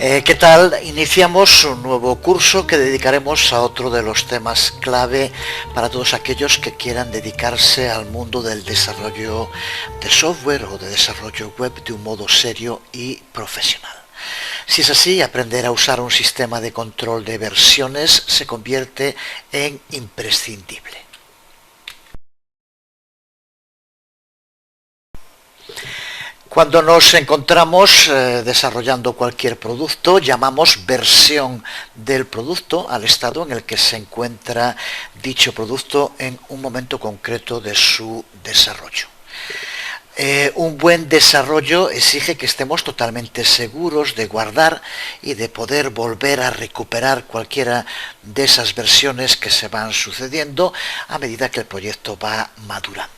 ¿Qué tal? Iniciamos un nuevo curso que dedicaremos a otro de los temas clave para todos aquellos que quieran dedicarse al mundo del desarrollo de software o de desarrollo web de un modo serio y profesional. Si es así, aprender a usar un sistema de control de versiones se convierte en imprescindible. Cuando nos encontramos desarrollando cualquier producto, llamamos versión del producto al estado en el que se encuentra dicho producto en un momento concreto de su desarrollo. Un buen desarrollo exige que estemos totalmente seguros de guardar y de poder volver a recuperar cualquiera de esas versiones que se van sucediendo a medida que el proyecto va madurando.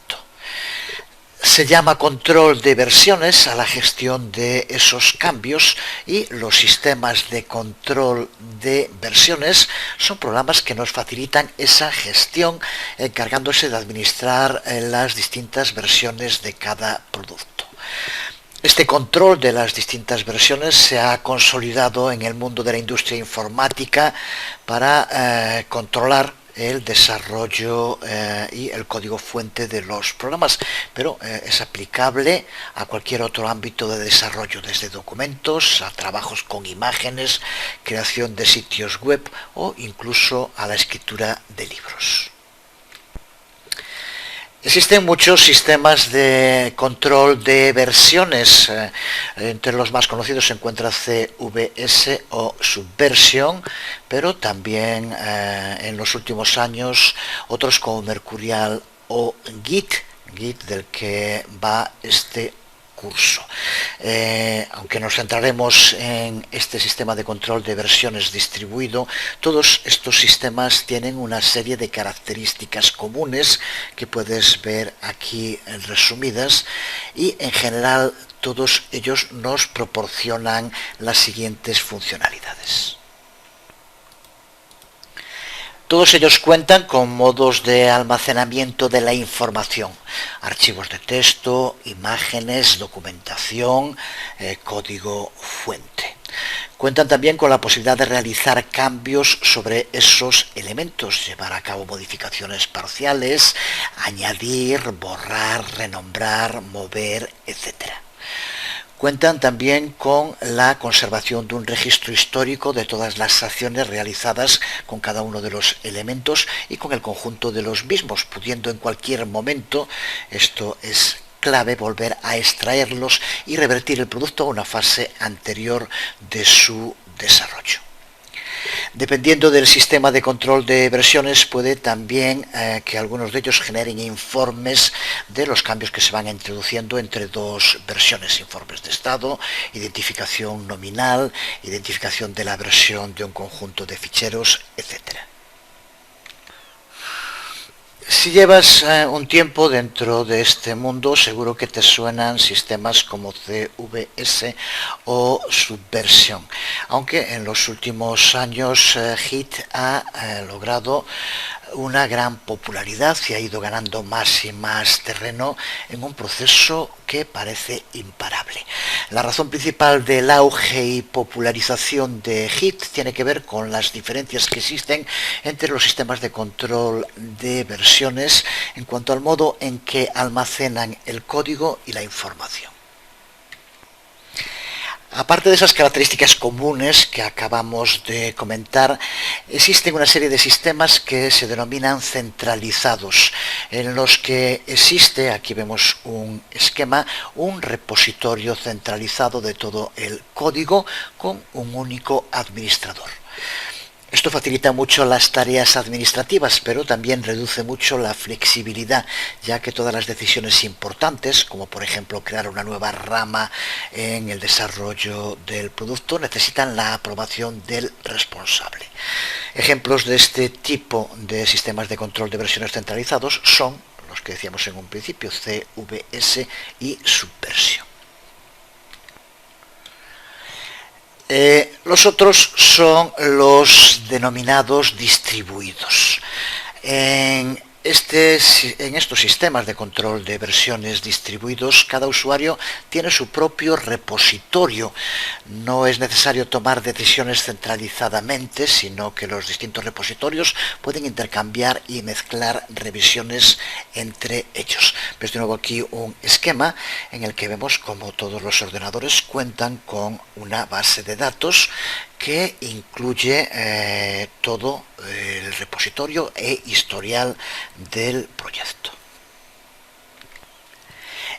Se llama control de versiones a la gestión de esos cambios, y los sistemas de control de versiones son programas que nos facilitan esa gestión, encargándose de administrar las distintas versiones de cada producto. Este control de las distintas versiones se ha consolidado en el mundo de la industria informática para controlar el desarrollo y el código fuente de los programas, pero es aplicable a cualquier otro ámbito de desarrollo, desde documentos a trabajos con imágenes, creación de sitios web o incluso a la escritura de libros. Existen muchos sistemas de control de versiones. Entre los más conocidos se encuentra CVS o Subversion, pero también en los últimos años otros como Mercurial o Git del que va este curso. Aunque nos centraremos en este sistema de control de versiones distribuido, todos estos sistemas tienen una serie de características comunes que puedes ver aquí resumidas, y en general todos ellos nos proporcionan las siguientes funcionalidades. Todos ellos cuentan con modos de almacenamiento de la información, archivos de texto, imágenes, documentación, código fuente. Cuentan también con la posibilidad de realizar cambios sobre esos elementos, llevar a cabo modificaciones parciales, añadir, borrar, renombrar, mover, etc. Cuentan también con la conservación de un registro histórico de todas las acciones realizadas con cada uno de los elementos y con el conjunto de los mismos, pudiendo en cualquier momento, esto es clave, volver a extraerlos y revertir el producto a una fase anterior de su desarrollo. Dependiendo del sistema de control de versiones, puede también que algunos de ellos generen informes de los cambios que se van introduciendo entre dos versiones, informes de estado, identificación nominal, identificación de la versión de un conjunto de ficheros, etc. Si llevas un tiempo dentro de este mundo, seguro que te suenan sistemas como CVS o Subversion, aunque en los últimos años Git ha logrado una gran popularidad y ha ido ganando más y más terreno en un proceso que parece imparable. La razón principal del auge y popularización de Git tiene que ver con las diferencias que existen entre los sistemas de control de versiones en cuanto al modo en que almacenan el código y la información. Aparte de esas características comunes que acabamos de comentar, existen una serie de sistemas que se denominan centralizados, en los que existe, aquí vemos un esquema, un repositorio centralizado de todo el código con un único administrador. Esto facilita mucho las tareas administrativas, pero también reduce mucho la flexibilidad, ya que todas las decisiones importantes, como por ejemplo crear una nueva rama en el desarrollo del producto, necesitan la aprobación del responsable. Ejemplos de este tipo de sistemas de control de versiones centralizados son los que decíamos en un principio, CVS y Subversion. Los otros son los denominados distribuidos. En En estos sistemas de control de versiones distribuidos, cada usuario tiene su propio repositorio. No es necesario tomar decisiones centralizadamente, sino que los distintos repositorios pueden intercambiar y mezclar revisiones entre ellos. Ves de nuevo aquí un esquema en el que vemos cómo todos los ordenadores cuentan con una base de datos que incluye todo el repositorio e historial del proyecto.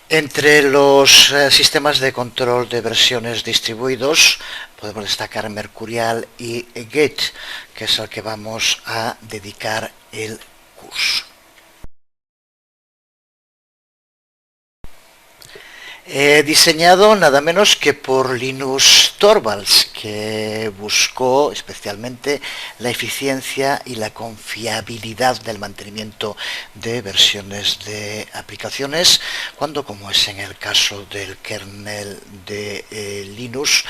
Entre los sistemas de control de versiones distribuidos podemos destacar Mercurial y Git, que es al que vamos a dedicar el curso. Diseñado nada menos que por Linus Torvalds, que buscó especialmente la eficiencia y la confiabilidad del mantenimiento de versiones de aplicaciones, cuando, como es en el caso del kernel de Linux,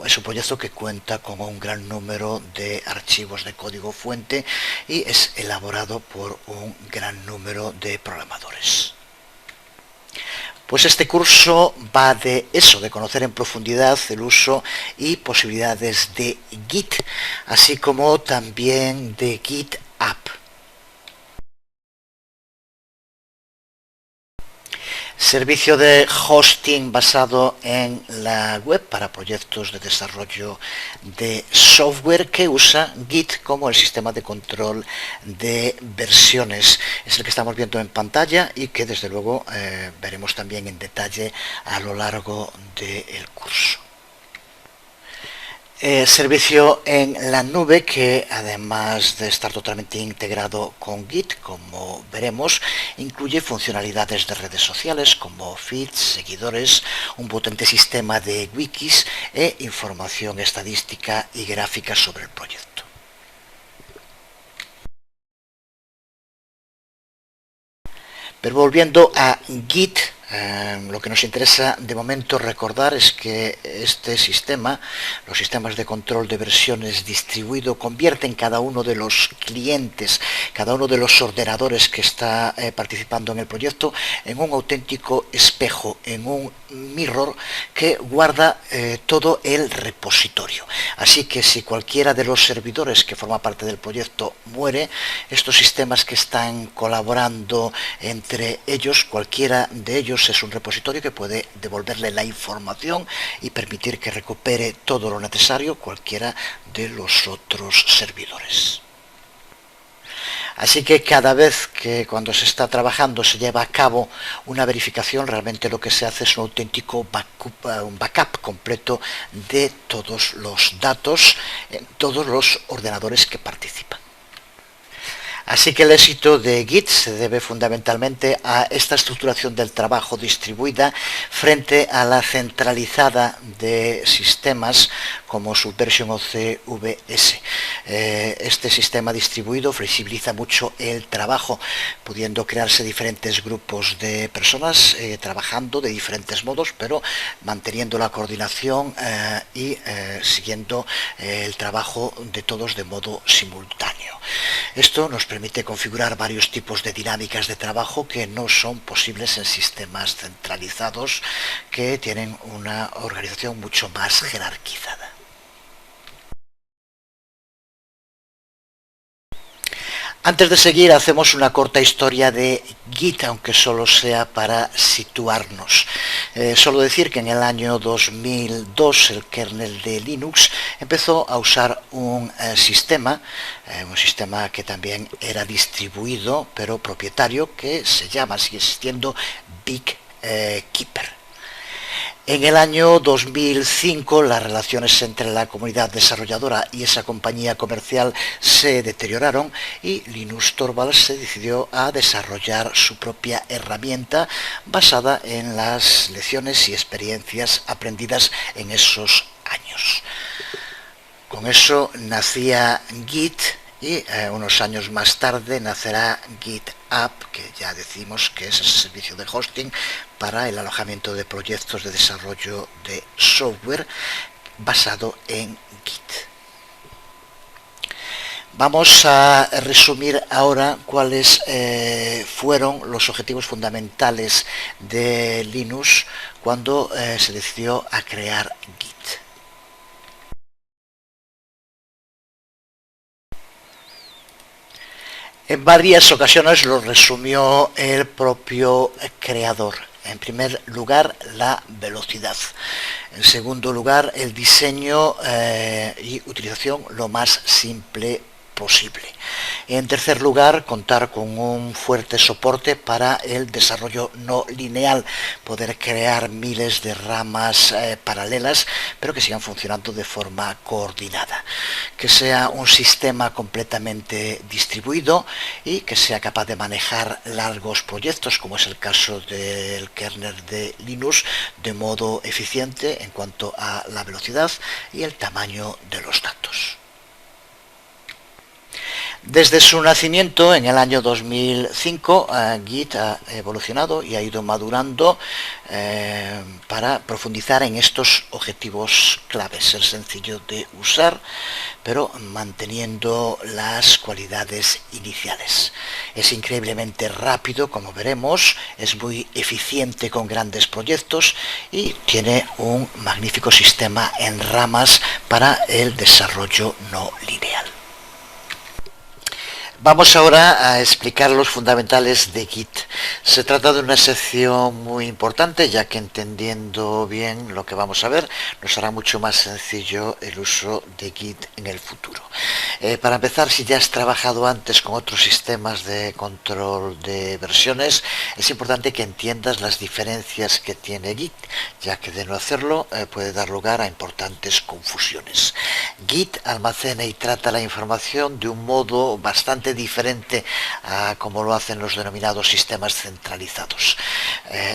es un proyecto que cuenta con un gran número de archivos de código fuente y es elaborado por un gran número de programadores. Pues este curso va de eso, de conocer en profundidad el uso y posibilidades de Git, así como también de GitHub. Servicio de hosting basado en la web para proyectos de desarrollo de software que usa Git como el sistema de control de versiones. Es el que estamos viendo en pantalla y que desde luego veremos también en detalle a lo largo del curso. Servicio en la nube que, además de estar totalmente integrado con Git, como veremos, incluye funcionalidades de redes sociales como feeds, seguidores, un potente sistema de wikis e información estadística y gráfica sobre el proyecto. Pero volviendo a Git, lo que nos interesa de momento recordar es que este sistema, los sistemas de control de versiones distribuido, convierten cada uno de los clientes, cada uno de los ordenadores que está participando en el proyecto en un auténtico espejo, en un mirror que guarda todo el repositorio. Así que si cualquiera de los servidores que forma parte del proyecto muere, estos sistemas que están colaborando entre ellos, cualquiera de ellos es un repositorio que puede devolverle la información y permitir que recupere todo lo necesario cualquiera de los otros servidores. Así que cada vez que cuando se está trabajando se lleva a cabo una verificación, realmente lo que se hace es un auténtico backup completo de todos los datos en todos los ordenadores que participan. Así que el éxito de Git se debe fundamentalmente a esta estructuración del trabajo distribuida frente a la centralizada de sistemas como Subversion o CVS. Este sistema distribuido flexibiliza mucho el trabajo, pudiendo crearse diferentes grupos de personas trabajando de diferentes modos, pero manteniendo la coordinación y siguiendo el trabajo de todos de modo simultáneo. Esto nos permite configurar varios tipos de dinámicas de trabajo que no son posibles en sistemas centralizados que tienen una organización mucho más jerarquizada. Antes de seguir, hacemos una corta historia de Git, aunque solo sea para situarnos. Solo decir que en el año 2002 el kernel de Linux empezó a usar un sistema que también era distribuido, pero propietario, que se llama, sigue existiendo, Big Keeper. En el año 2005 las relaciones entre la comunidad desarrolladora y esa compañía comercial se deterioraron y Linus Torvalds se decidió a desarrollar su propia herramienta basada en las lecciones y experiencias aprendidas en esos años. Con eso nacía Git y unos años más tarde nacerá GitHub, que ya decimos que es ese servicio de hosting para el alojamiento de proyectos de desarrollo de software basado en Git. Vamos a resumir ahora cuáles fueron los objetivos fundamentales de Linux cuando se decidió a crear Git. En varias ocasiones lo resumió el propio creador. En primer lugar, la velocidad. En segundo lugar, el diseño y utilización lo más simple posible. En tercer lugar, contar con un fuerte soporte para el desarrollo no lineal, poder crear miles de ramas paralelas, pero que sigan funcionando de forma coordinada. Que sea un sistema completamente distribuido y que sea capaz de manejar largos proyectos, como es el caso del kernel de Linux, de modo eficiente en cuanto a la velocidad y el tamaño de los datos. Desde su nacimiento en el año 2005, Git ha evolucionado y ha ido madurando para profundizar en estos objetivos claves, ser sencillo de usar, pero manteniendo las cualidades iniciales. Es increíblemente rápido, como veremos, es muy eficiente con grandes proyectos y tiene un magnífico sistema en ramas para el desarrollo no lineal. Vamos ahora a explicar los fundamentales de Git. Se trata de una sección muy importante, ya que entendiendo bien lo que vamos a ver, nos hará mucho más sencillo el uso de Git en el futuro. Para empezar, si ya has trabajado antes con otros sistemas de control de versiones, es importante que entiendas las diferencias que tiene Git, ya que de no hacerlo puede dar lugar a importantes confusiones. Git almacena y trata la información de un modo bastante diferente a como lo hacen los denominados sistemas centralizados,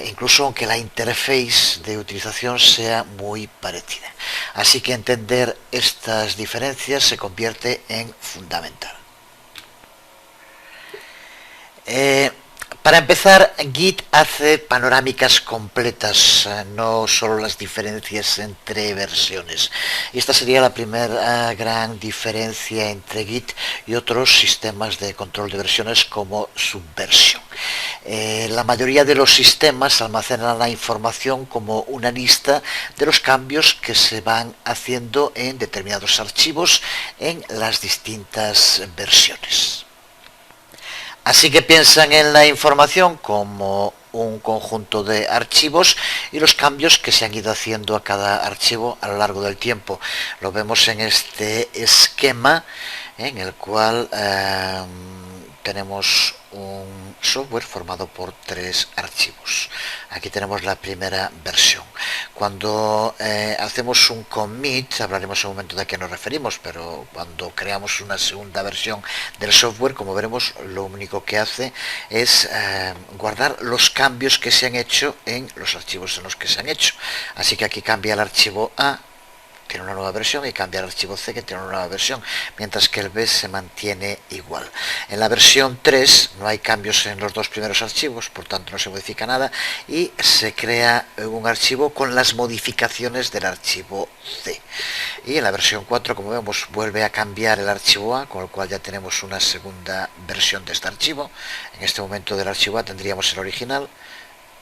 incluso aunque la interface de utilización sea muy parecida. Así que entender estas diferencias se convierte en fundamental. Para empezar, Git hace panorámicas completas, no solo las diferencias entre versiones. Y esta sería la primera gran diferencia entre Git y otros sistemas de control de versiones como Subversion. La mayoría de los sistemas almacenan la información como una lista de los cambios que se van haciendo en determinados archivos en las distintas versiones. Así que piensan en la información como un conjunto de archivos y los cambios que se han ido haciendo a cada archivo a lo largo del tiempo. Lo vemos en este esquema en el cual tenemos un software formado por 3 archivos. Aquí tenemos la primera versión. Cuando hacemos un commit, hablaremos en un momento de a qué nos referimos, pero cuando creamos una segunda versión del software, como veremos, lo único que hace es guardar los cambios que se han hecho en los archivos en los que se han hecho. Así que aquí cambia el archivo A, tiene una nueva versión, y cambia el archivo C, que tiene una nueva versión, mientras que el B se mantiene igual. En la versión 3 no hay cambios en los 2 primeros archivos, por tanto no se modifica nada, y se crea un archivo con las modificaciones del archivo C. Y en la versión 4, como vemos, vuelve a cambiar el archivo A, con el cual ya tenemos una segunda versión de este archivo. En este momento del archivo A tendríamos el original,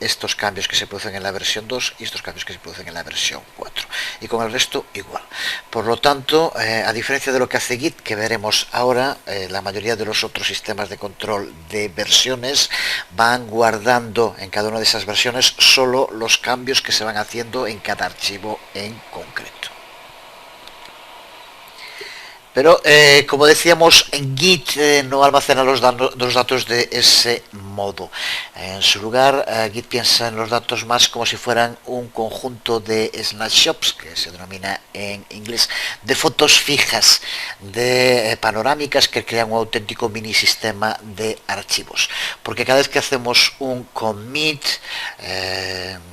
estos cambios que se producen en la versión 2 y estos cambios que se producen en la versión 4, y con el resto igual. Por lo tanto, a diferencia de lo que hace Git, que veremos ahora, la mayoría de los otros sistemas de control de versiones van guardando en cada una de esas versiones solo los cambios que se van haciendo en cada archivo en concreto. Pero, como decíamos, en Git no almacena los datos de ese modo. En su lugar, Git piensa en los datos más como si fueran un conjunto de snapshots, que se denomina en inglés, de fotos fijas, de panorámicas que crean un auténtico mini sistema de archivos. Porque cada vez que hacemos un commit,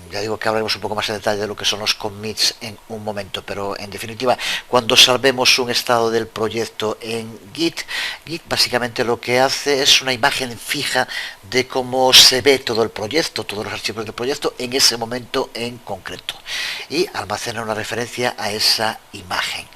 ya digo que hablaremos un poco más en detalle de lo que son los commits en un momento, pero en definitiva, cuando salvemos un estado del proyecto en Git básicamente lo que hace es una imagen fija de cómo se ve todo el proyecto, todos los archivos del proyecto en ese momento en concreto, y almacena una referencia a esa imagen.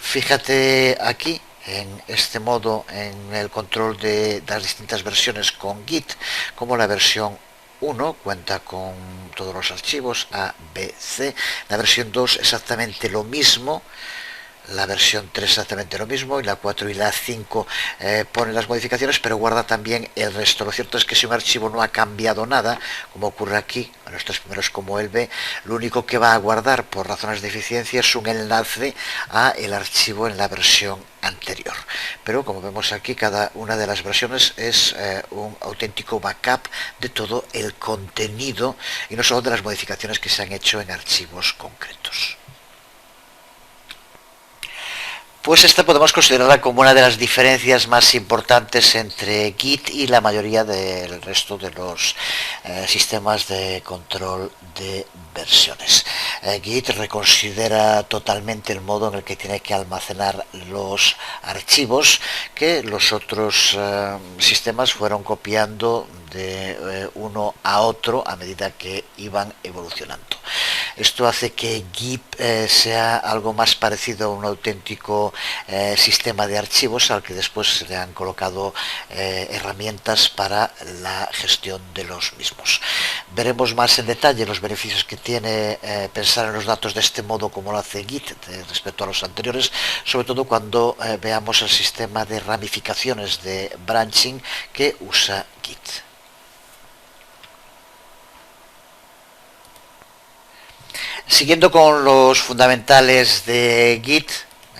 Fíjate aquí en este modo en el control de las distintas versiones con Git, como la versión 1 cuenta con todos los archivos A, B, C, la versión 2 exactamente lo mismo, la versión 3 exactamente lo mismo, y la 4 y la 5 ponen las modificaciones, pero guarda también el resto. Lo cierto es que si un archivo no ha cambiado nada, como ocurre aquí, en los tres primeros como él ve, lo único que va a guardar por razones de eficiencia es un enlace a el archivo en la versión anterior. Pero como vemos aquí, cada una de las versiones es un auténtico backup de todo el contenido y no solo de las modificaciones que se han hecho en archivos concretos. Pues esta podemos considerarla como una de las diferencias más importantes entre Git y la mayoría del resto de los sistemas de control de versiones. Git reconsidera totalmente el modo en el que tiene que almacenar los archivos que los otros sistemas fueron copiando de uno a otro a medida que iban evolucionando. Esto hace que Git sea algo más parecido a un auténtico sistema de archivos al que después se le han colocado herramientas para la gestión de los mismos. Veremos más en detalle los beneficios que tiene pensar en los datos de este modo como lo hace Git respecto a los anteriores, sobre todo cuando veamos el sistema de ramificaciones de branching que usa Git. Siguiendo con los fundamentales de Git,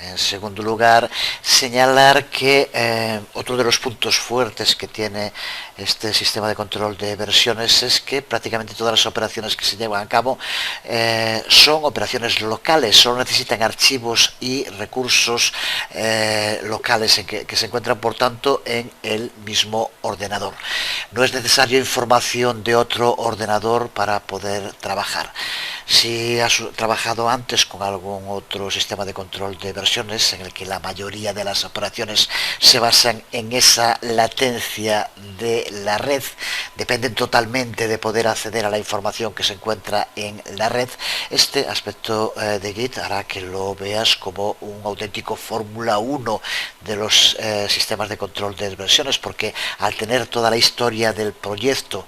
en segundo lugar, señalar que otro de los puntos fuertes que tiene este sistema de control de versiones es que prácticamente todas las operaciones que se llevan a cabo son operaciones locales, solo necesitan archivos y recursos locales que se encuentran, por tanto, en el mismo ordenador. No es necesario información de otro ordenador para poder trabajar. Si has trabajado antes con algún otro sistema de control de versiones en el que la mayoría de las operaciones se basan en esa latencia de la red, dependen totalmente de poder acceder a la información que se encuentra en la red, este aspecto de Git hará que lo veas como un auténtico Fórmula 1 de los sistemas de control de versiones, porque al tener toda la historia del proyecto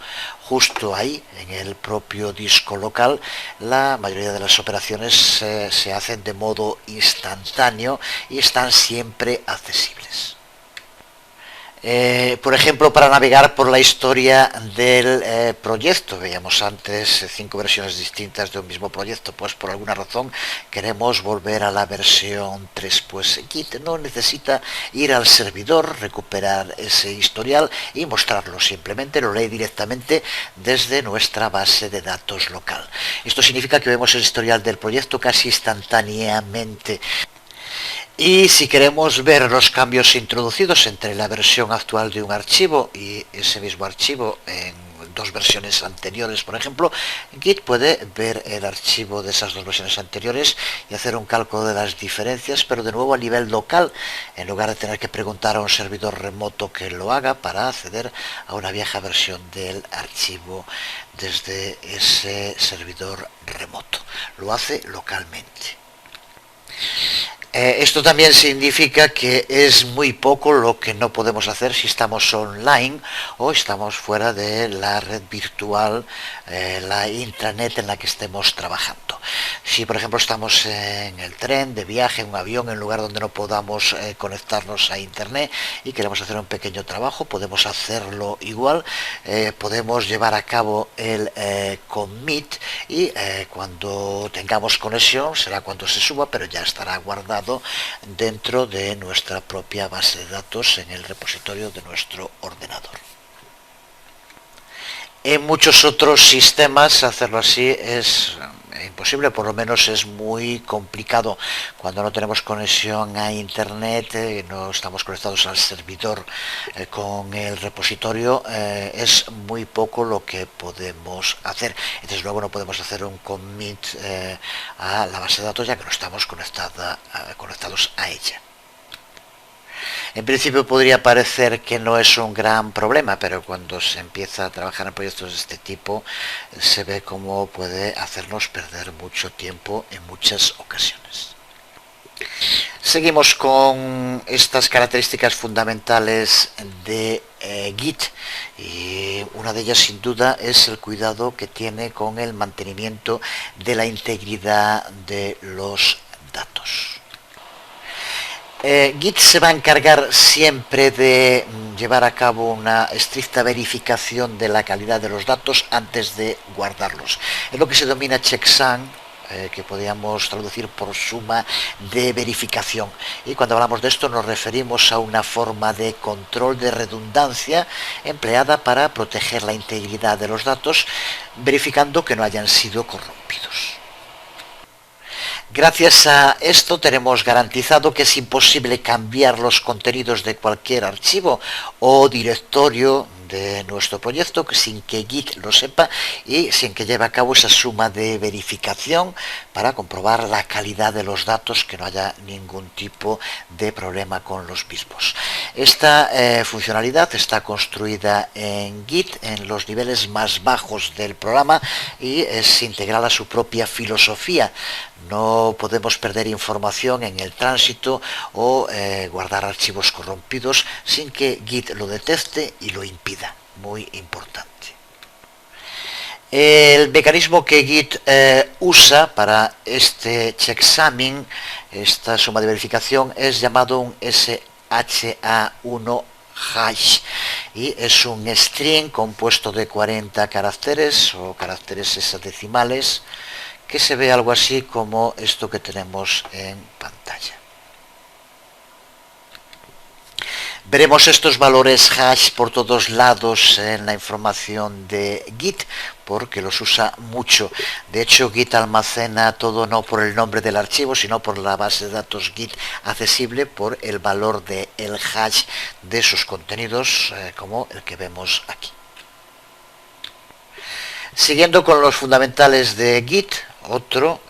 justo ahí, en el propio disco local, la mayoría de las operaciones se hacen de modo instantáneo y están siempre accesibles. Por ejemplo, para navegar por la historia del proyecto, veíamos antes 5 versiones distintas de un mismo proyecto, pues por alguna razón queremos volver a la versión 3, pues Git no necesita ir al servidor, recuperar ese historial y mostrarlo, simplemente lo lee directamente desde nuestra base de datos local. Esto significa que vemos el historial del proyecto casi instantáneamente. Y si queremos ver los cambios introducidos entre la versión actual de un archivo y ese mismo archivo en dos versiones anteriores, por ejemplo, Git puede ver el archivo de esas dos versiones anteriores y hacer un cálculo de las diferencias, pero de nuevo a nivel local, en lugar de tener que preguntar a un servidor remoto que lo haga para acceder a una vieja versión del archivo desde ese servidor remoto. Lo hace localmente. Esto también significa que es muy poco lo que no podemos hacer si estamos online o estamos fuera de la red virtual, la intranet en la que estemos trabajando. Si por ejemplo estamos en el tren, de viaje, en un avión, en un lugar donde no podamos conectarnos a internet y queremos hacer un pequeño trabajo, podemos hacerlo igual, podemos llevar a cabo el commit y cuando tengamos conexión será cuando se suba, pero ya estará guardado dentro de nuestra propia base de datos en el repositorio de nuestro ordenador. En muchos otros sistemas hacerlo así es imposible, por lo menos es muy complicado cuando no tenemos conexión a internet, no estamos conectados al servidor con el repositorio, es muy poco lo que podemos hacer. Entonces luego no podemos hacer un commit a la base de datos ya que no estamos conectados a ella. En principio podría parecer que no es un gran problema, pero cuando se empieza a trabajar en proyectos de este tipo, se ve cómo puede hacernos perder mucho tiempo en muchas ocasiones. Seguimos con estas características fundamentales de Git, y una de ellas sin duda es el cuidado que tiene con el mantenimiento de la integridad de los datos. Git se va a encargar siempre de llevar a cabo una estricta verificación de la calidad de los datos antes de guardarlos. Es lo que se denomina checksum, que podríamos traducir por suma de verificación. Y cuando hablamos de esto nos referimos a una forma de control de redundancia empleada para proteger la integridad de los datos, verificando que no hayan sido corrompidos. Gracias a esto tenemos garantizado que es imposible cambiar los contenidos de cualquier archivo o directorio de nuestro proyecto sin que Git lo sepa y sin que lleve a cabo esa suma de verificación para comprobar la calidad de los datos, que no haya ningún tipo de problema con los mismos. Esta funcionalidad está construida en Git en los niveles más bajos del programa y es integral a su propia filosofía. No podemos perder información en el tránsito o guardar archivos corrompidos sin que Git lo detecte y lo impida. Muy importante. El mecanismo que Git usa para este checksumming, esta suma de verificación, es llamado un SHA-1 hash, y es un string compuesto de 40 caracteres o caracteres hexadecimales, que se ve algo así como esto que tenemos en pantalla. Veremos estos valores hash por todos lados en la información de Git, porque los usa mucho. De hecho, Git almacena todo no por el nombre del archivo, sino por la base de datos Git accesible, por el valor del hash de sus contenidos, como el que vemos aquí. Siguiendo con los fundamentales de Git, otro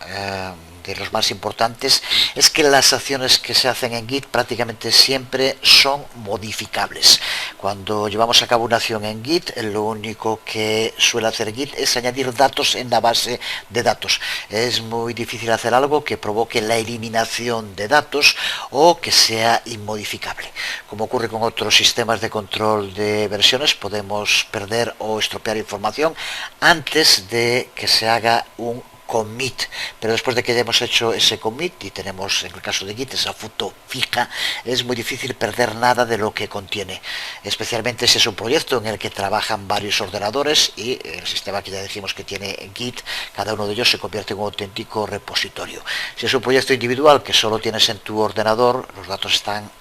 de los más importantes es que las acciones que se hacen en Git prácticamente siempre son modificables. Cuando llevamos a cabo una acción en Git, lo único que suele hacer Git es añadir datos en la base de datos. Es muy difícil hacer algo que provoque la eliminación de datos o que sea inmodificable. Como ocurre con otros sistemas de control de versiones, podemos perder o estropear información antes de que se haga un commit, pero después de que hayamos hecho ese commit y tenemos en el caso de Git esa foto fija, es muy difícil perder nada de lo que contiene, especialmente si es un proyecto en el que trabajan varios ordenadores y el sistema que ya dijimos que tiene Git, cada uno de ellos se convierte en un auténtico repositorio. Si es un proyecto individual que solo tienes en tu ordenador, los datos están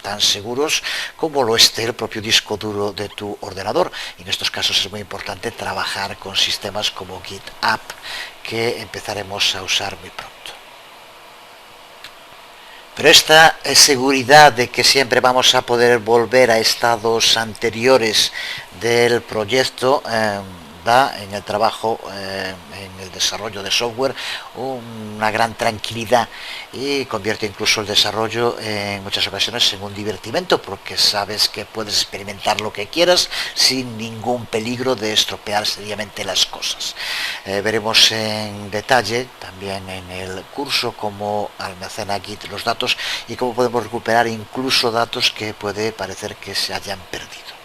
tan seguros como lo esté el propio disco duro de tu ordenador, y en estos casos es muy importante trabajar con sistemas como GitHub, que empezaremos a usar muy pronto. Pero esta seguridad de que siempre vamos a poder volver a estados anteriores del proyecto da en el trabajo, en el desarrollo de software, una gran tranquilidad, y convierte incluso el desarrollo en muchas ocasiones en un divertimento, porque sabes que puedes experimentar lo que quieras sin ningún peligro de estropear seriamente las cosas. Veremos en detalle también en el curso cómo almacena Git los datos y cómo podemos recuperar incluso datos que puede parecer que se hayan perdido.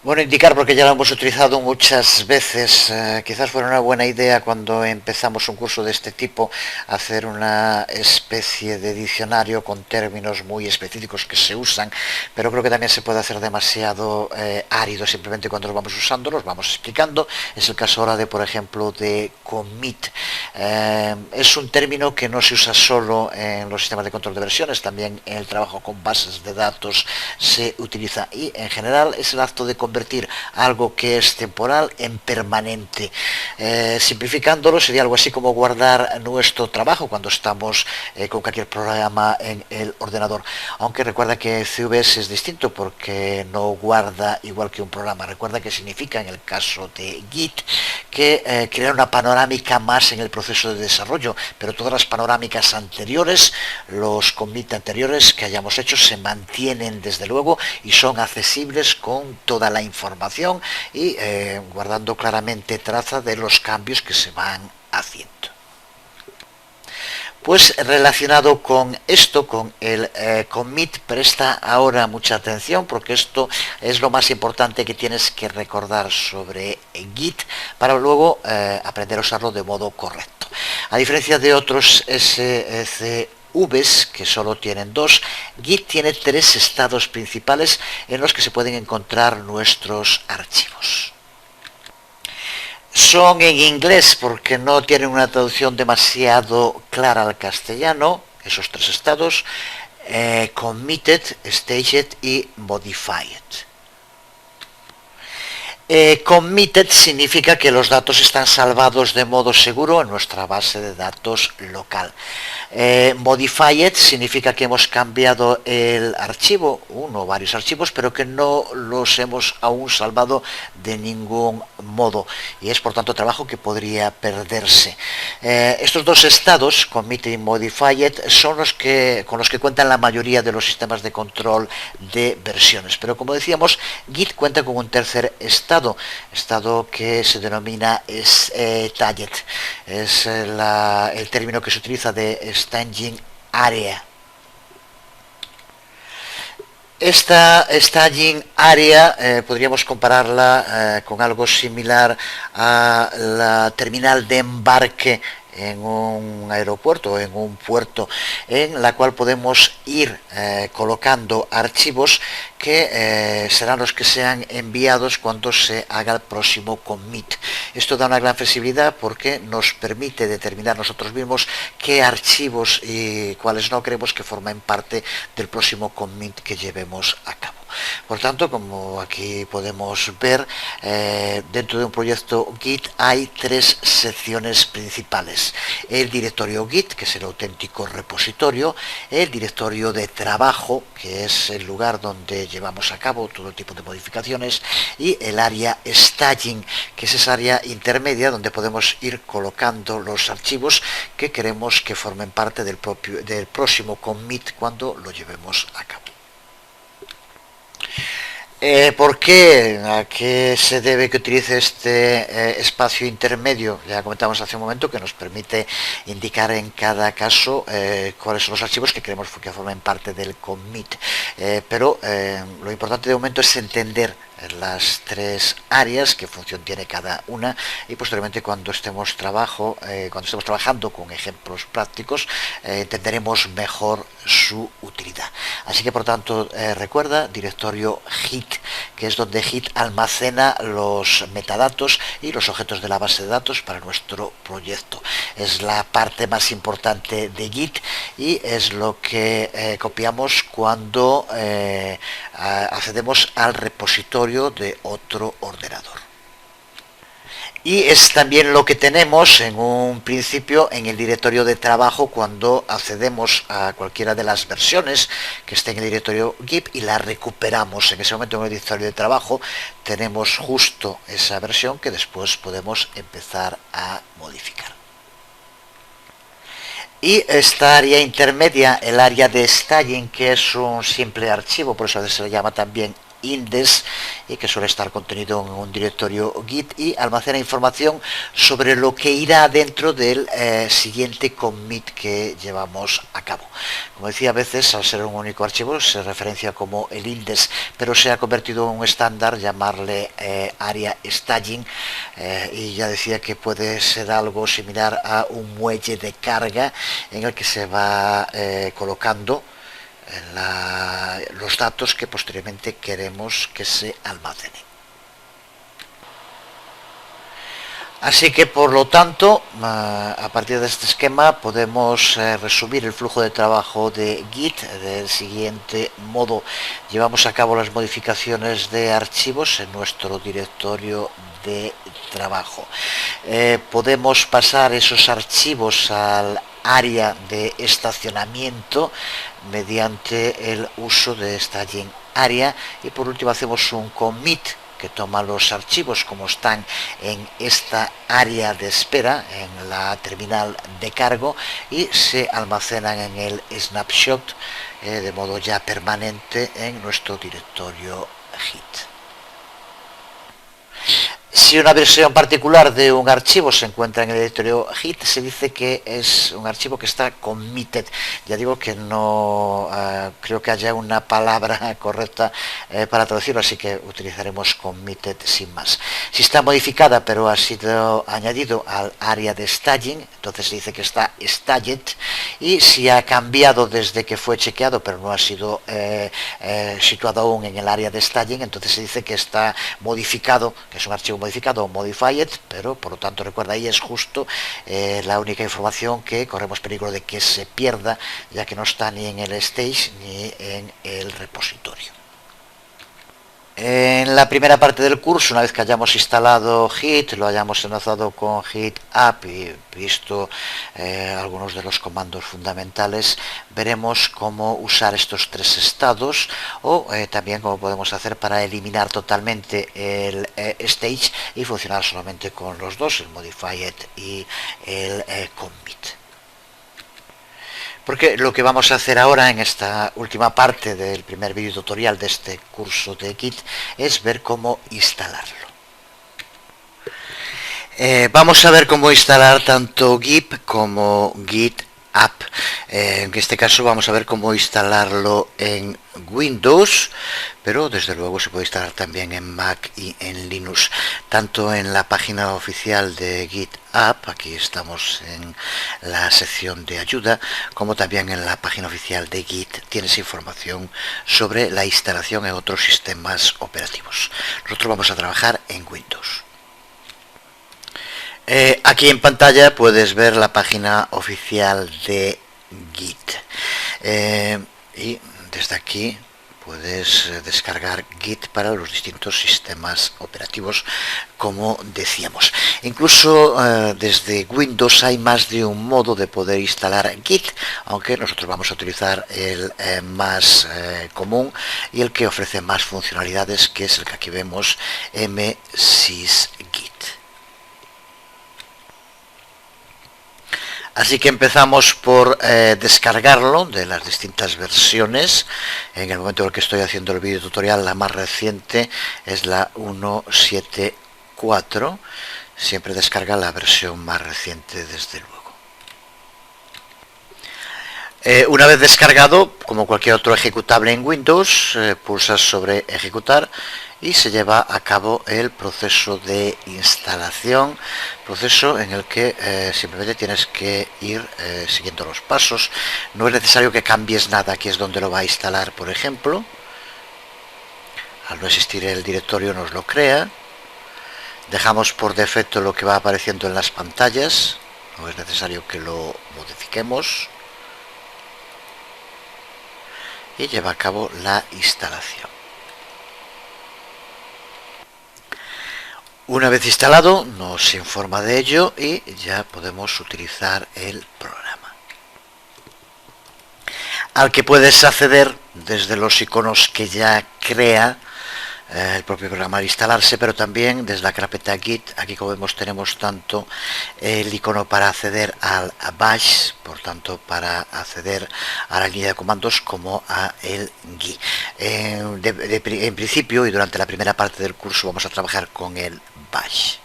Bueno, indicar, porque ya lo hemos utilizado muchas veces, quizás fuera una buena idea cuando empezamos un curso de este tipo hacer una especie de diccionario con términos muy específicos que se usan, pero creo que también se puede hacer demasiado árido. Simplemente cuando los vamos usando los vamos explicando. Es el caso ahora de, por ejemplo, de commit. Es un término que no se usa solo en los sistemas de control de versiones, también en el trabajo con bases de datos se utiliza, y en general es el acto de convertir algo que es temporal en permanente. Simplificándolo, sería algo así como guardar nuestro trabajo cuando estamos con cualquier programa en el ordenador, aunque recuerda que CVS es distinto porque no guarda igual que un programa. Recuerda que significa, en el caso de Git, que crear una panorámica más en el proceso de desarrollo, pero todas las panorámicas anteriores, los commit anteriores que hayamos hecho, se mantienen desde luego y son accesibles con toda la información y guardando claramente traza de los cambios que se van haciendo. Pues relacionado con esto, con el commit, presta ahora mucha atención porque esto es lo más importante que tienes que recordar sobre Git para luego aprender a usarlo de modo correcto. A diferencia de otros SCVs, que solo tienen dos, Git tiene tres estados principales en los que se pueden encontrar nuestros archivos. Son en inglés porque no tienen una traducción demasiado clara al castellano, esos tres estados, committed, staged y modified. Committed significa que los datos están salvados de modo seguro en nuestra base de datos local. Modified significa que hemos cambiado el archivo, uno o varios archivos, pero que no los hemos aún salvado de ningún modo y es por tanto trabajo que podría perderse. Estos dos estados, committed y modified, son con los que cuentan la mayoría de los sistemas de control de versiones, pero como decíamos, Git cuenta con un tercer estado que se denomina staged. Es el término que se utiliza de staging area. Esta staging area podríamos compararla con algo similar a la terminal de embarque en un aeropuerto o en un puerto, en la cual podemos ir colocando archivos que serán los que sean enviados cuando se haga el próximo commit. Esto da una gran flexibilidad porque nos permite determinar nosotros mismos qué archivos y cuáles no queremos que formen parte del próximo commit que llevemos a cabo. Por tanto, como aquí podemos ver, dentro de un proyecto Git hay tres secciones principales: el directorio Git, que es el auténtico repositorio; el directorio de trabajo, que es el lugar donde llevamos a cabo todo tipo de modificaciones; y el área staging, que es esa área intermedia donde podemos ir colocando los archivos que queremos que formen parte del próximo commit cuando lo llevemos a cabo. ¿Por qué? ¿A qué se debe que utilice este espacio intermedio? Ya comentamos hace un momento que nos permite indicar en cada caso cuáles son los archivos que queremos que formen parte del commit. Pero lo importante de momento es entender las tres áreas, qué función tiene cada una, y posteriormente cuando estemos trabajando con ejemplos prácticos entenderemos mejor su utilidad. Así que por tanto recuerda directorio Git, que es donde Git almacena los metadatos y los objetos de la base de datos para nuestro proyecto. Es la parte más importante de Git y es lo que copiamos cuando accedemos al repositorio de otro ordenador. Y es también lo que tenemos en un principio en el directorio de trabajo cuando accedemos a cualquiera de las versiones que esté en el directorio Git y la recuperamos. En ese momento en el directorio de trabajo tenemos justo esa versión que después podemos empezar a modificar. Y esta área intermedia, el área de staging, que es un simple archivo, por eso se le llama también index, y que suele estar contenido en un directorio Git y almacena información sobre lo que irá dentro del siguiente commit que llevamos a cabo. Como decía, a veces al ser un único archivo se referencia como el index, pero se ha convertido en un estándar llamarle área staging, y ya decía que puede ser algo similar a un muelle de carga en el que se va colocando los datos que posteriormente queremos que se almacenen. Así que por lo tanto, a partir de este esquema podemos resumir el flujo de trabajo de Git del siguiente modo: llevamos a cabo las modificaciones de archivos en nuestro directorio de trabajo. Podemos pasar esos archivos al área de estacionamiento mediante el uso de staging area, y por último hacemos un commit que toma los archivos como están en esta área de espera en la terminal de cargo y se almacenan en el snapshot de modo ya permanente en nuestro directorio Git. Si una versión particular de un archivo se encuentra en el directorio git, se dice que es un archivo que está committed. Ya digo que no creo que haya una palabra correcta para traducirlo, así que utilizaremos committed sin más. Si está modificada pero ha sido añadido al área de staging, entonces se dice que está staged. Y si ha cambiado desde que fue chequeado pero no ha sido situado aún en el área de staging, entonces se dice que está modificado, que es un archivo modificado o modified, pero por lo tanto recuerda, ahí es justo la única información que corremos peligro de que se pierda, ya que no está ni en el stage ni en el repositorio. En la primera parte del curso, una vez que hayamos instalado Git, lo hayamos enlazado con Git App y visto algunos de los comandos fundamentales, veremos cómo usar estos tres estados o también cómo podemos hacer para eliminar totalmente el stage y funcionar solamente con los dos, el modified y el commit. Porque lo que vamos a hacer ahora en esta última parte del primer vídeo tutorial de este curso de Git es ver cómo instalarlo. Vamos a ver cómo instalar tanto Git como Git App. En este caso vamos a ver cómo instalarlo en Windows, pero desde luego se puede instalar también en Mac y en Linux, tanto en la página oficial de Git App, aquí estamos en la sección de ayuda, como también en la página oficial de Git tienes información sobre la instalación en otros sistemas operativos. Nosotros vamos a trabajar en Windows. Aquí en pantalla puedes ver la página oficial de Git y desde aquí puedes descargar Git para los distintos sistemas operativos, como decíamos. Incluso desde Windows hay más de un modo de poder instalar Git, aunque nosotros vamos a utilizar el más común y el que ofrece más funcionalidades, que es el que aquí vemos, msysGit. Así que empezamos por descargarlo de las distintas versiones. En el momento en el que estoy haciendo el vídeo tutorial, la más reciente es la 1.7.4. Siempre descarga la versión más reciente, desde luego. Una vez descargado, como cualquier otro ejecutable en Windows, pulsas sobre ejecutar y se lleva a cabo el proceso de instalación, proceso en el que simplemente tienes que ir siguiendo los pasos. No es necesario que cambies nada, aquí es donde lo va a instalar, por ejemplo. Al no existir el directorio nos lo crea. Dejamos por defecto lo que va apareciendo en las pantallas, no es necesario que lo modifiquemos. Y lleva a cabo la instalación. Una vez instalado, nos informa de ello y ya podemos utilizar el programa, al que puedes acceder desde los iconos que ya crea el propio programa al instalarse, pero también desde la carpeta Git. Aquí, como vemos, tenemos tanto el icono para acceder al bash, por tanto para acceder a la línea de comandos, como a el GUI. En principio y durante la primera parte del curso vamos a trabajar con el bash.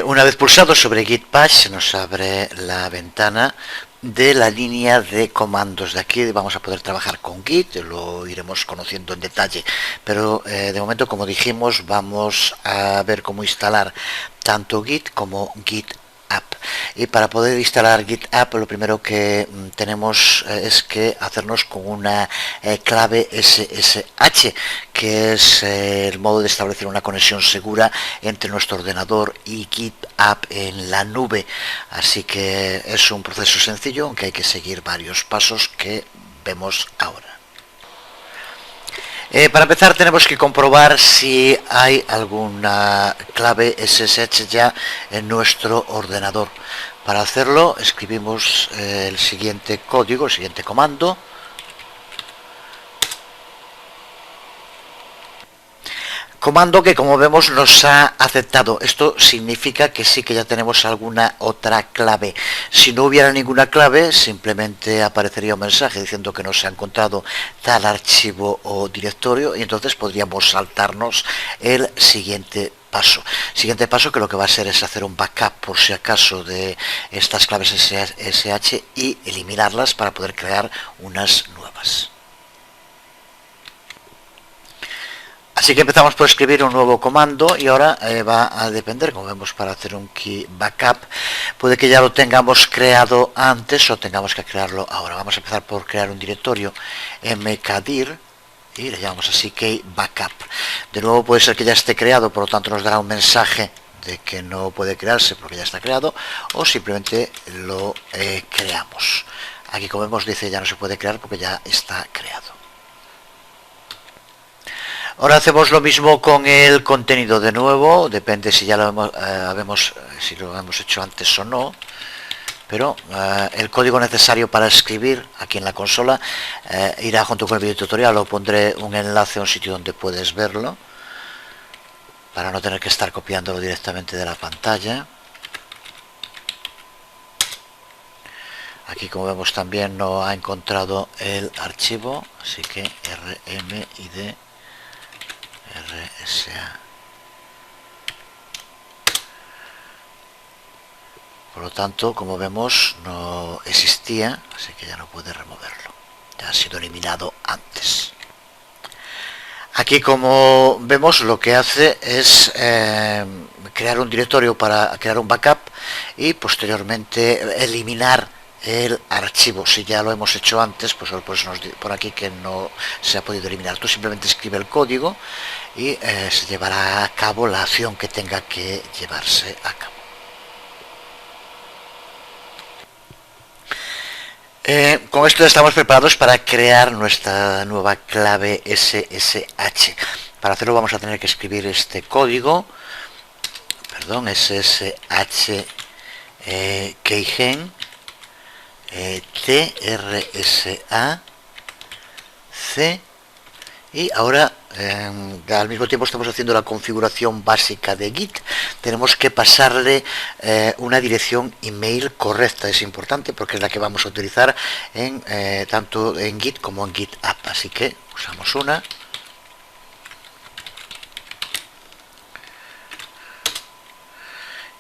Una vez pulsado sobre Git Bash, se nos abre la ventana de la línea de comandos. De aquí vamos a poder trabajar con Git, lo iremos conociendo en detalle, pero de momento, como dijimos, vamos a ver cómo instalar tanto Git como Git App. Y para poder instalar Git App, lo primero que tenemos es que hacernos con una clave SSH, que es el modo de establecer una conexión segura entre nuestro ordenador y Git App en la nube. Así que es un proceso sencillo, aunque hay que seguir varios pasos que vemos ahora. Para empezar, tenemos que comprobar si hay alguna clave SSH ya en nuestro ordenador. Para hacerlo, escribimos el siguiente código, el siguiente comando. Comando que, como vemos, nos ha aceptado. Esto significa que sí que ya tenemos alguna otra clave. Si no hubiera ninguna clave, simplemente aparecería un mensaje diciendo que no se ha encontrado tal archivo o directorio, y entonces podríamos saltarnos el siguiente paso. Siguiente paso, que lo que va a hacer es hacer un backup por si acaso de estas claves SSH y eliminarlas para poder crear unas nuevas. Así que empezamos por escribir un nuevo comando, y ahora va a depender, como vemos, para hacer un key backup. Puede que ya lo tengamos creado antes o tengamos que crearlo ahora. Vamos a empezar por crear un directorio mkdir y le llamamos así key backup. De nuevo puede ser que ya esté creado, por lo tanto nos dará un mensaje de que no puede crearse porque ya está creado, o simplemente lo creamos. Aquí, como vemos, dice ya no se puede crear porque ya está creado. Ahora hacemos lo mismo con el contenido de nuevo, depende si ya lo si lo hemos hecho antes o no, pero el código necesario para escribir aquí en la consola irá junto con el video tutorial. Os pondré un enlace a un sitio donde puedes verlo, para no tener que estar copiándolo directamente de la pantalla. Aquí, como vemos, también no ha encontrado el archivo, así que rmid RSA. Por lo tanto, como vemos, no existía, así que ya no puede removerlo. Ya ha sido eliminado antes. Aquí, como vemos, lo que hace es crear un directorio para crear un backup y posteriormente eliminar el archivo. Si ya lo hemos hecho antes, pues nos por aquí que no se ha podido eliminar. Tú simplemente escribe el código y se llevará a cabo la acción que tenga que llevarse a cabo. Con esto estamos preparados para crear nuestra nueva clave SSH. Para hacerlo vamos a tener que escribir este código, SSH keygen TRSA C, y ahora al mismo tiempo estamos haciendo la configuración básica de Git. Tenemos que pasarle una dirección email correcta. Es importante porque es la que vamos a utilizar tanto en Git como en GitHub. Así que usamos una.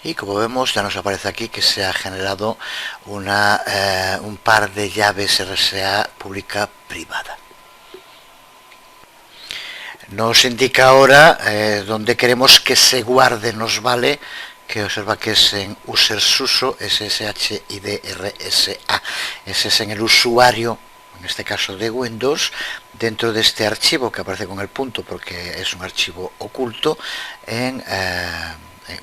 Y como vemos, ya nos aparece aquí que se ha generado un par de llaves RSA pública privada. Nos indica ahora donde queremos que se guarde. Nos vale que observa que es en usersuso SSH IDRSA. Ese es en el usuario, en este caso de Windows, dentro de este archivo que aparece con el punto porque es un archivo oculto,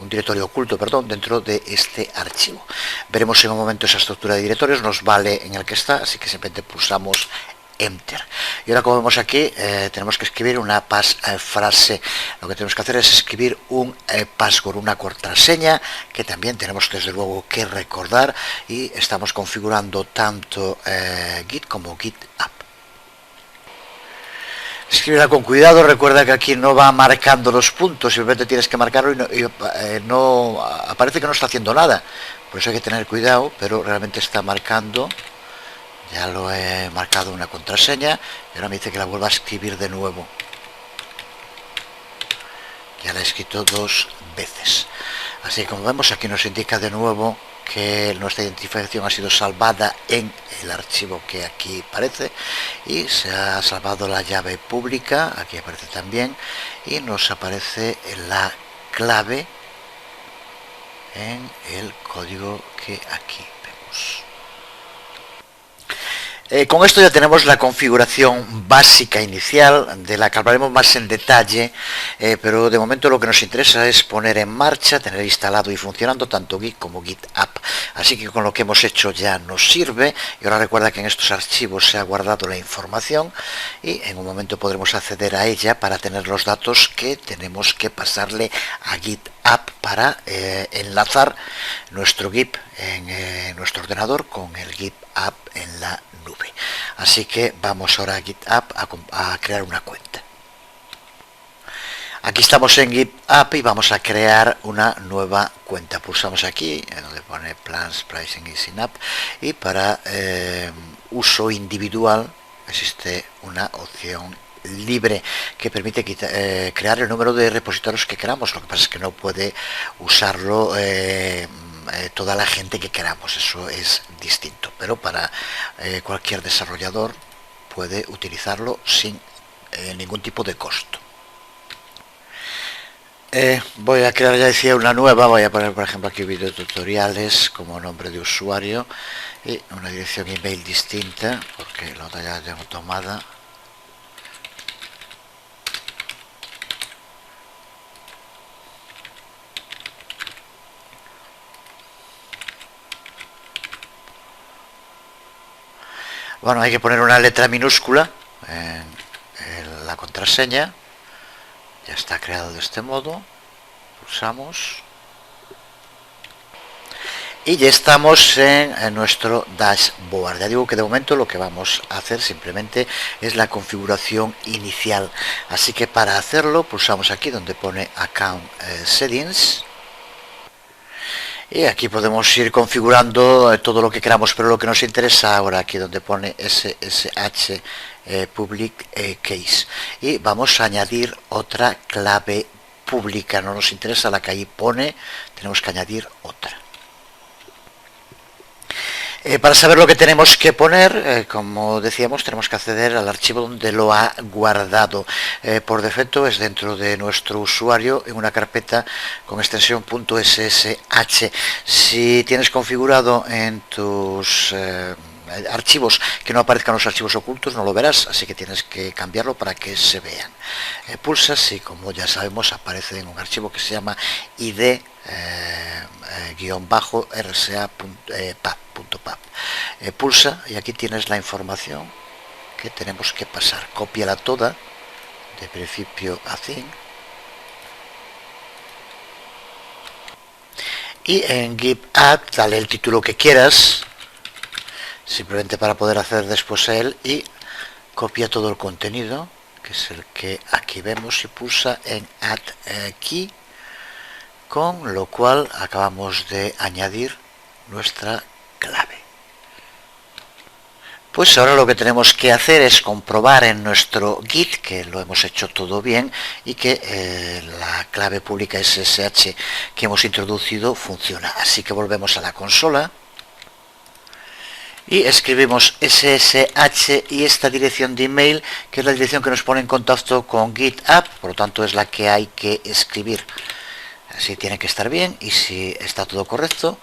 un directorio oculto, dentro de este archivo. Veremos en un momento esa estructura de directorios. Nos vale en el que está, así que simplemente pulsamos Enter. Y ahora, como vemos aquí, tenemos que escribir una frase. Lo que tenemos que hacer es escribir un password, una contraseña, que también tenemos desde luego que recordar, y estamos configurando tanto Git como GitHub. Escríbela con cuidado, recuerda que aquí no va marcando los puntos, simplemente tienes que marcarlo y no aparece que no está haciendo nada, por eso hay que tener cuidado, pero realmente está marcando. Ya lo he marcado una contraseña y ahora me dice que la vuelva a escribir de nuevo. Ya la he escrito 2 veces. Así que, como vemos, aquí nos indica de nuevo que nuestra identificación ha sido salvada en el archivo que aquí aparece, y se ha salvado la llave pública, aquí aparece también, y nos aparece la clave en el código que aquí vemos. Con esto ya tenemos la configuración básica inicial, de la que hablaremos más en detalle, pero de momento lo que nos interesa es poner en marcha, tener instalado y funcionando tanto Git como GitHub. Así que con lo que hemos hecho ya nos sirve, y ahora recuerda que en estos archivos se ha guardado la información y en un momento podremos acceder a ella para tener los datos que tenemos que pasarle a GitHub para enlazar nuestro Git en nuestro ordenador con el GitHub en la nube. Así que vamos ahora a GitHub a crear una cuenta. Aquí estamos en GitHub y vamos a crear una nueva cuenta. Pulsamos aquí, donde pone Plans, Pricing y Sign Up, y para uso individual existe una opción libre que permite crear el número de repositorios que queramos. Lo que pasa es que no puede usarlo toda la gente que queramos, eso es distinto, pero para cualquier desarrollador puede utilizarlo sin ningún tipo de costo. Voy a crear, ya decía, una nueva. Voy a poner, por ejemplo, aquí videotutoriales como nombre de usuario y una dirección email distinta porque la otra ya la tengo tomada. Bueno, hay que poner una letra minúscula en la contraseña. Ya está creado de este modo. Pulsamos. Y ya estamos en nuestro dashboard. Ya digo que de momento lo que vamos a hacer simplemente es la configuración inicial. Así que para hacerlo pulsamos aquí donde pone Account Settings. Y aquí podemos ir configurando todo lo que queramos, pero lo que nos interesa ahora aquí donde pone SSH Public Case. Y vamos a añadir otra clave pública. No nos interesa la que ahí pone, tenemos que añadir otra. Para saber lo que tenemos que poner, como decíamos, tenemos que acceder al archivo donde lo ha guardado. Por defecto es dentro de nuestro usuario en una carpeta con extensión .ssh. Si tienes configurado en tus archivos que no aparezcan los archivos ocultos, no lo verás, así que tienes que cambiarlo para que se vean. Pulsas y, como ya sabemos, aparece en un archivo que se llama id rca.pap. Pulsa y aquí tienes la información que tenemos que pasar. Cópiala toda de principio a fin y en GitHub dale el título que quieras, simplemente para poder hacer después él, y copia todo el contenido, que es el que aquí vemos, y pulsa en Add Key, con lo cual acabamos de añadir nuestra clave. Pues ahora lo que tenemos que hacer es comprobar en nuestro Git que lo hemos hecho todo bien y que la clave pública SSH que hemos introducido funciona. Así que volvemos a la consola y escribimos SSH y esta dirección de email, que es la dirección que nos pone en contacto con GitHub, por lo tanto es la que hay que escribir. Así tiene que estar bien, y si está todo correcto,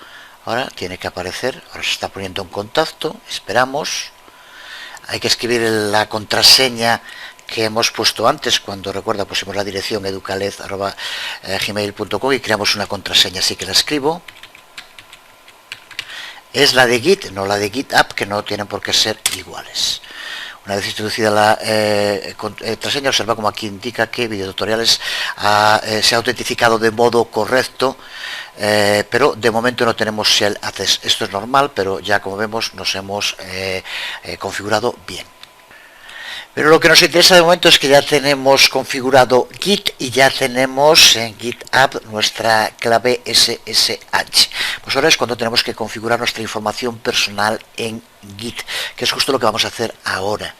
ahora tiene que aparecer, ahora se está poniendo en contacto, esperamos. Hay que escribir la contraseña que hemos puesto antes, cuando, recuerda, pusimos la dirección educalez@gmail.com y creamos una contraseña, así que la escribo. Es la de Git, no la de GitHub, que no tienen por qué ser iguales. Una vez introducida la contraseña, observa como aquí indica que Videotutoriales se ha autentificado de modo correcto, pero de momento no tenemos shell access. Esto es normal, pero ya como vemos nos hemos configurado bien. Pero lo que nos interesa de momento es que ya tenemos configurado Git y ya tenemos en GitHub nuestra clave SSH. Pues ahora es cuando tenemos que configurar nuestra información personal en Git, que es justo lo que vamos a hacer ahora.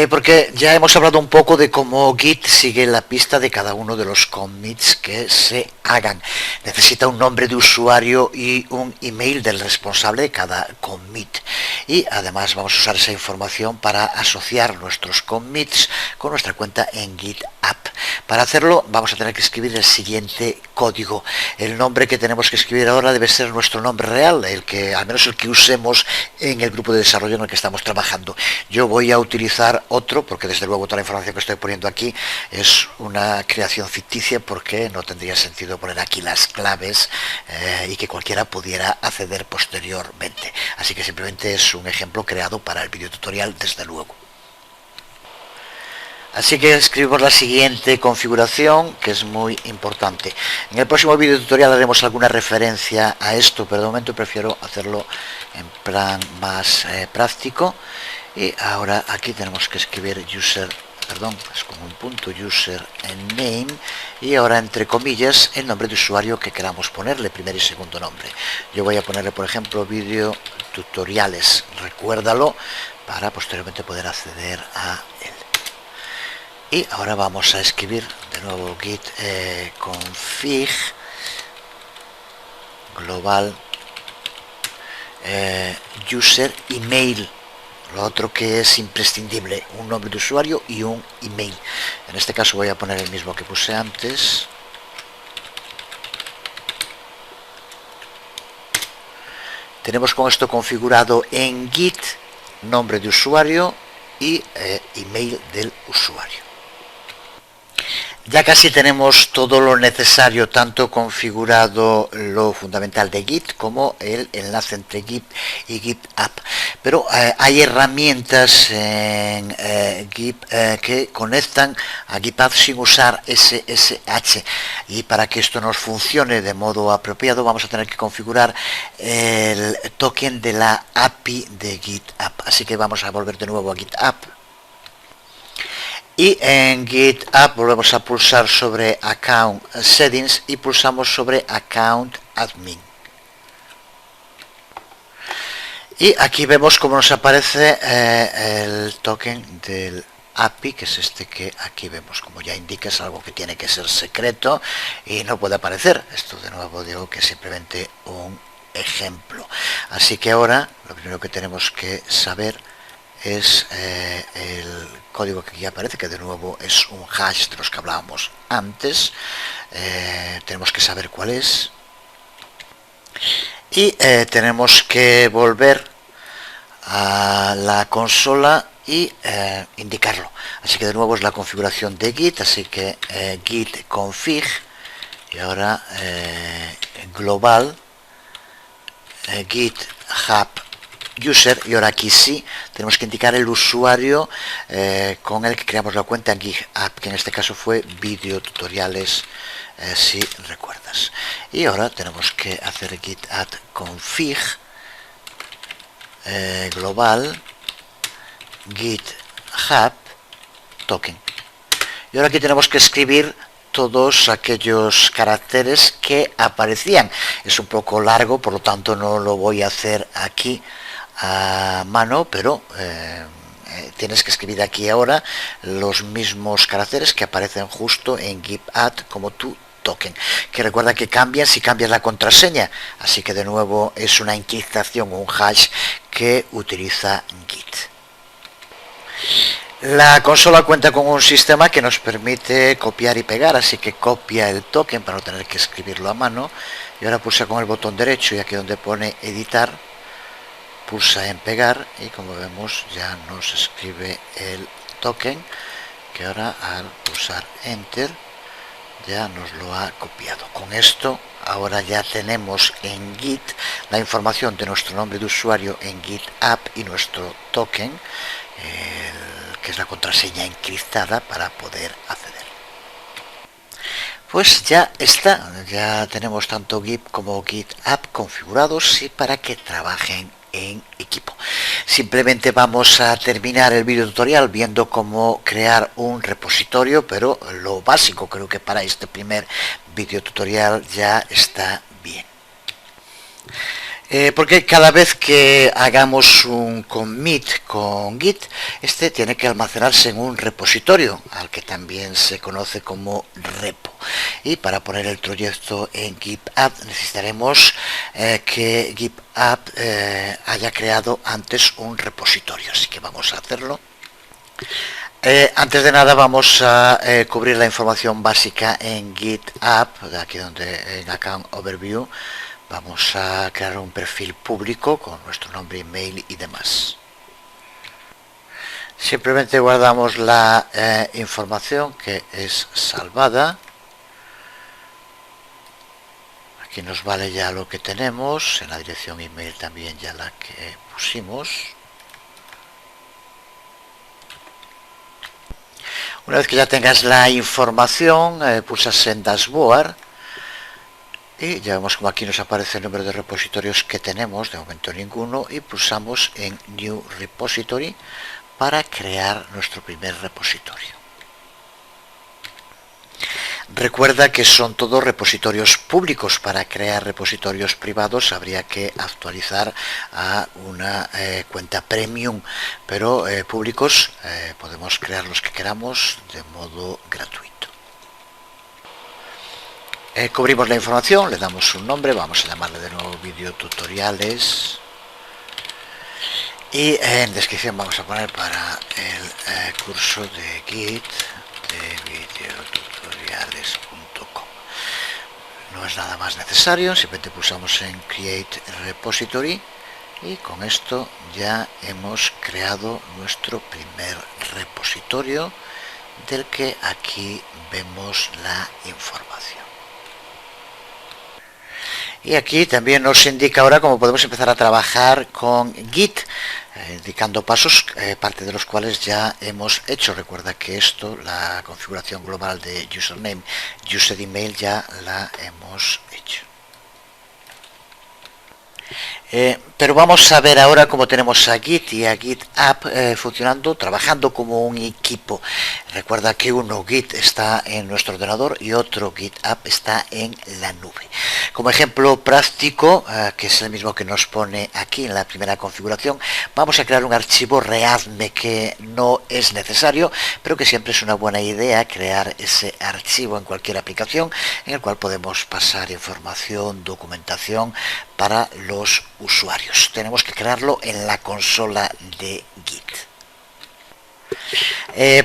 Porque ya hemos hablado un poco de cómo Git sigue la pista de cada uno de los commits que se hagan. Necesita un nombre de usuario y un email del responsable de cada commit. Y además vamos a usar esa información para asociar nuestros commits con nuestra cuenta en GitHub. Para hacerlo vamos a tener que escribir el siguiente código. El nombre que tenemos que escribir ahora debe ser nuestro nombre real, el que, al menos el que usemos en el grupo de desarrollo en el que estamos trabajando. Yo voy a utilizar otro, porque desde luego toda la información que estoy poniendo aquí es una creación ficticia, porque no tendría sentido poner aquí las claves y que cualquiera pudiera acceder posteriormente. Así que simplemente es un ejemplo creado para el videotutorial, desde luego. Así que escribimos la siguiente configuración, que es muy importante. En el próximo video tutorial haremos alguna referencia a esto, pero de momento prefiero hacerlo en plan más práctico. Y ahora aquí tenemos que escribir user, perdón, es como un punto, user en name, y ahora entre comillas el nombre de usuario que queramos ponerle, primer y segundo nombre. Yo voy a ponerle, por ejemplo, video tutoriales, recuérdalo, para posteriormente poder acceder a él. Y ahora vamos a escribir de nuevo git config global user email. Lo otro que es imprescindible, un nombre de usuario y un email. En este caso voy a poner el mismo que puse antes. Tenemos con esto configurado en Git nombre de usuario y email del usuario. Ya casi tenemos todo lo necesario, tanto configurado lo fundamental de Git como el enlace entre Git y GitHub. Pero hay herramientas en Git que conectan a GitHub sin usar SSH. Y para que esto nos funcione de modo apropiado vamos a tener que configurar el token de la API de GitHub. Así que vamos a volver de nuevo a GitHub. Y en GitHub volvemos a pulsar sobre Account Settings y pulsamos sobre Account Admin. Y aquí vemos cómo nos aparece el token del API, que es este que aquí vemos. Como ya indica, es algo que tiene que ser secreto y no puede aparecer. Esto de nuevo digo que es simplemente un ejemplo. Así que ahora lo primero que tenemos que saber es el código que aquí aparece, que de nuevo es un hash de los que hablábamos antes. Tenemos que saber cuál es y tenemos que volver a la consola y indicarlo. Así que de nuevo es la configuración de Git, así que git config y ahora global GitHub user, y ahora aquí sí tenemos que indicar el usuario con el que creamos la cuenta en GitHub, que en este caso fue video tutoriales, si recuerdas. Y ahora tenemos que hacer github config global GitHub token. Y ahora aquí tenemos que escribir todos aquellos caracteres que aparecían. Es un poco largo, por lo tanto no lo voy a hacer aquí a mano, pero tienes que escribir aquí ahora los mismos caracteres que aparecen justo en GitHub como tu token, que recuerda que cambian si cambias la contraseña, así que de nuevo es una encriptación, un hash que utiliza Git. La consola cuenta con un sistema que nos permite copiar y pegar, así que copia el token para no tener que escribirlo a mano, y ahora pulsa con el botón derecho y aquí donde pone editar pulsa en pegar y como vemos ya nos escribe el token, que ahora al pulsar enter ya nos lo ha copiado. Con esto ahora ya tenemos en Git la información de nuestro nombre de usuario en GitHub y nuestro token, que es la contraseña encriptada para poder acceder. Pues ya está, ya tenemos tanto Git como GitHub configurados y para que trabajen en equipo. Simplemente vamos a terminar el video tutorial viendo cómo crear un repositorio, pero lo básico creo que para este primer video tutorial ya está bien. Porque cada vez que hagamos un commit con Git, este tiene que almacenarse en un repositorio, al que también se conoce como repo. Y para poner el proyecto en GitHub necesitaremos que GitHub haya creado antes un repositorio, así que vamos a hacerlo. Antes de nada vamos a cubrir la información básica en GitHub, aquí donde en Account Overview. Vamos a crear un perfil público con nuestro nombre, email y demás. Simplemente guardamos la información que es salvada. Aquí nos vale ya lo que tenemos. En la dirección email también ya la que pusimos. Una vez que ya tengas la información, pulsas en Dashboard. y ya vemos como aquí nos aparece el número de repositorios que tenemos, de momento ninguno, y pulsamos en New Repository para crear nuestro primer repositorio. Recuerda que son todos repositorios públicos. Para crear repositorios privados habría que actualizar a una cuenta premium, pero públicos podemos crear los que queramos de modo gratuito. Cubrimos la información, le damos un nombre, vamos a llamarle de nuevo videotutoriales. Y en descripción vamos a poner para el curso de Git de videotutoriales.com. No es nada más necesario, simplemente pulsamos en Create Repository y con esto ya hemos creado nuestro primer repositorio del que aquí vemos la información. Y aquí también nos indica ahora cómo podemos empezar a trabajar con Git, indicando pasos, parte de los cuales ya hemos hecho. Recuerda que esto, la configuración global de username, user email, ya la hemos hecho. Pero vamos a ver ahora cómo tenemos a Git y a GitHub funcionando, trabajando como un equipo. Recuerda que uno Git está en nuestro ordenador y otro GitHub está en la nube. Como ejemplo práctico, que es el mismo que nos pone aquí en la primera configuración, vamos a crear un archivo readme que no es necesario, pero que siempre es una buena idea crear ese archivo en cualquier aplicación en el cual podemos pasar información, documentación para los usuarios. Tenemos que crearlo en la consola de Git.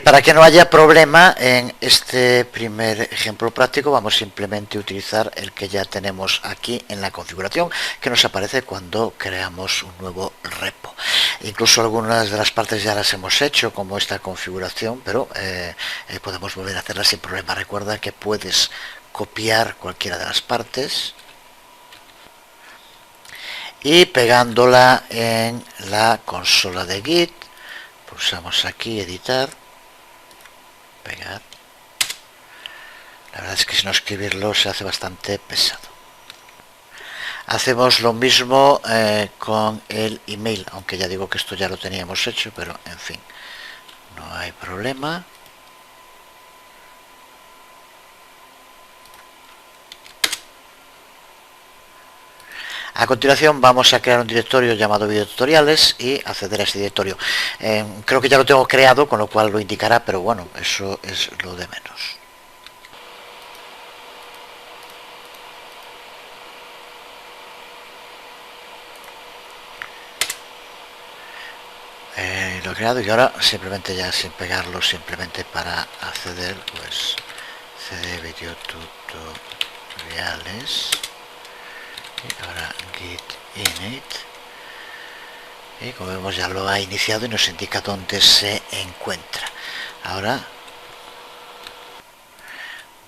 Para que no haya problema en este primer ejemplo práctico, vamos simplemente a utilizar el que ya tenemos aquí en la configuración, que nos aparece cuando creamos un nuevo repo. Incluso algunas de las partes ya las hemos hecho, como esta configuración, pero podemos volver a hacerlas sin problema. Recuerda que puedes copiar cualquiera de las partes y pegándola en la consola de Git, pulsamos aquí editar, pegar. La verdad es que si no escribirlo se hace bastante pesado. Hacemos lo mismo con el email, aunque ya digo que esto ya lo teníamos hecho, pero en fin, no hay problema. A continuación vamos a crear un directorio llamado videotutoriales y acceder a ese directorio. Creo que ya lo tengo creado, con lo cual lo indicará, pero bueno, eso es lo de menos. Lo he creado y ahora simplemente ya sin pegarlo, simplemente para acceder, pues cd videotutoriales. Y ahora git init, y como vemos ya lo ha iniciado y nos indica dónde se encuentra. Ahora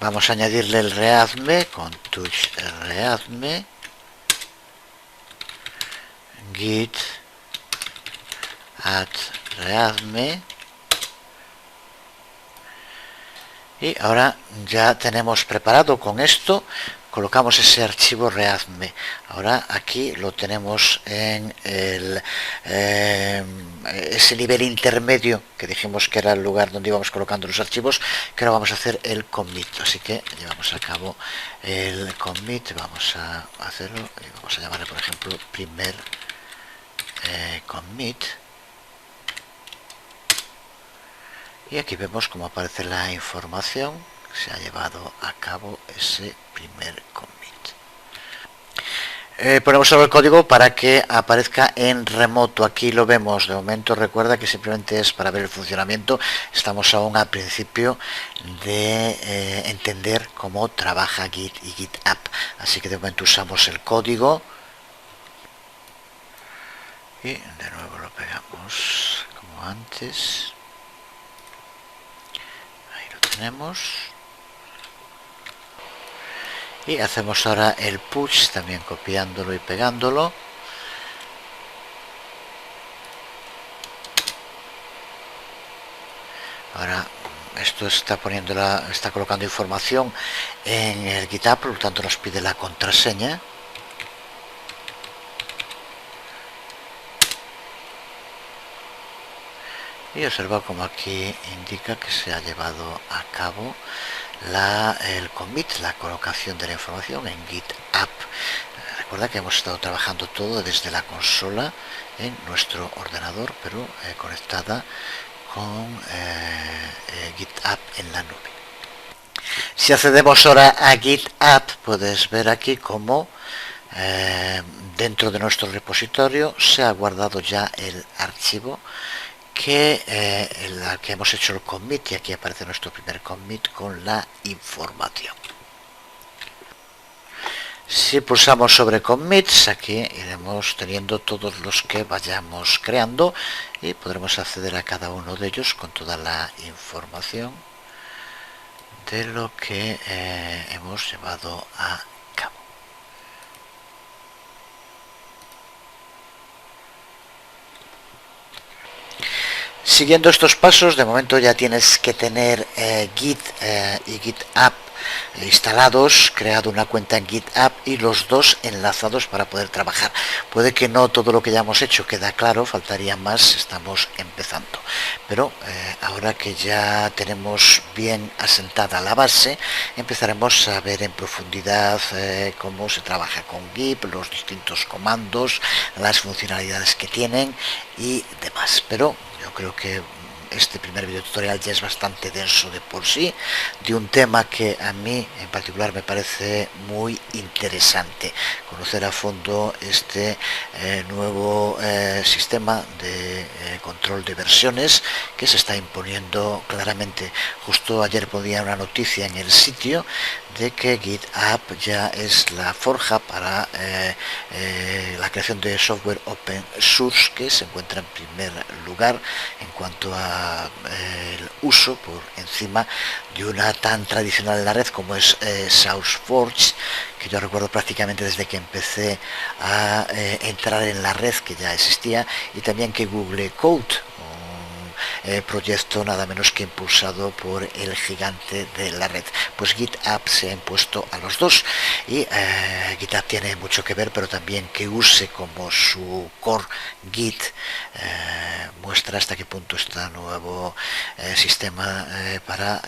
vamos a añadirle el readme con touch readme, git add readme, y ahora ya tenemos preparado con esto. Colocamos ese archivo readme. Ahora aquí lo tenemos en ese nivel intermedio que dijimos que era el lugar donde íbamos colocando los archivos, que ahora vamos a hacer el commit. Así que llevamos a cabo el commit, vamos a hacerlo y vamos a llamarle, por ejemplo, primer commit. Y aquí vemos cómo aparece la información. Se ha llevado a cabo ese primer commit. Ponemos ahora el código para que aparezca en remoto. Aquí lo vemos de momento. Recuerda que simplemente es para ver el funcionamiento. Estamos aún al principio de entender cómo trabaja Git y GitHub, así que de momento usamos el código y de nuevo lo pegamos como antes. Ahí lo tenemos. Y hacemos ahora el push, también copiándolo y pegándolo. Ahora esto está colocando información en el GitHub, por lo tanto nos pide la contraseña. Y observa como aquí indica que se ha llevado a cabo el commit, la colocación de la información en GitHub. Recuerda que hemos estado trabajando todo desde la consola en nuestro ordenador, pero conectada con GitHub en la nube. Si accedemos ahora a GitHub, puedes ver aquí cómo dentro de nuestro repositorio se ha guardado ya el archivo que hemos hecho el commit, y aquí aparece nuestro primer commit con la información. Si pulsamos sobre commits, aquí iremos teniendo todos los que vayamos creando y podremos acceder a cada uno de ellos con toda la información de lo que hemos llevado a cabo. Siguiendo estos pasos, de momento ya tienes que tener Git y GitHub instalados, creado una cuenta en GitHub y los dos enlazados para poder trabajar. Puede que no todo lo que ya hemos hecho queda claro, faltaría más, estamos empezando. Pero ahora que ya tenemos bien asentada la base, empezaremos a ver en profundidad cómo se trabaja con Git, los distintos comandos, las funcionalidades que tienen y demás. Pero yo creo que este primer video tutorial ya es bastante denso de por sí, de un tema que a mí en particular me parece muy interesante, conocer a fondo este nuevo sistema de control de versiones que se está imponiendo claramente. Justo ayer ponía una noticia en el sitio de que GitHub ya es la forja para la creación de software open source, que se encuentra en primer lugar en cuanto a el uso por encima de una tan tradicional en la red como es SourceForge, que yo recuerdo prácticamente desde que empecé a entrar en la red, que ya existía, y también que Google Code, proyecto nada menos que impulsado por el gigante de la red. Pues GitHub se ha impuesto a los dos y GitHub tiene mucho que ver, pero también que use como su core Git muestra hasta qué punto este nuevo sistema para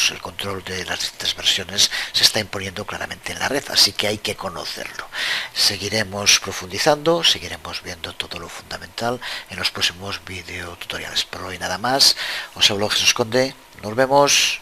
el control de las distintas versiones se está imponiendo claramente en la red, así que hay que conocerlo. Seguiremos profundizando, seguiremos viendo todo lo fundamental en los próximos videotutoriales. Por hoy nada más, os hablo Jesús Conde, nos vemos.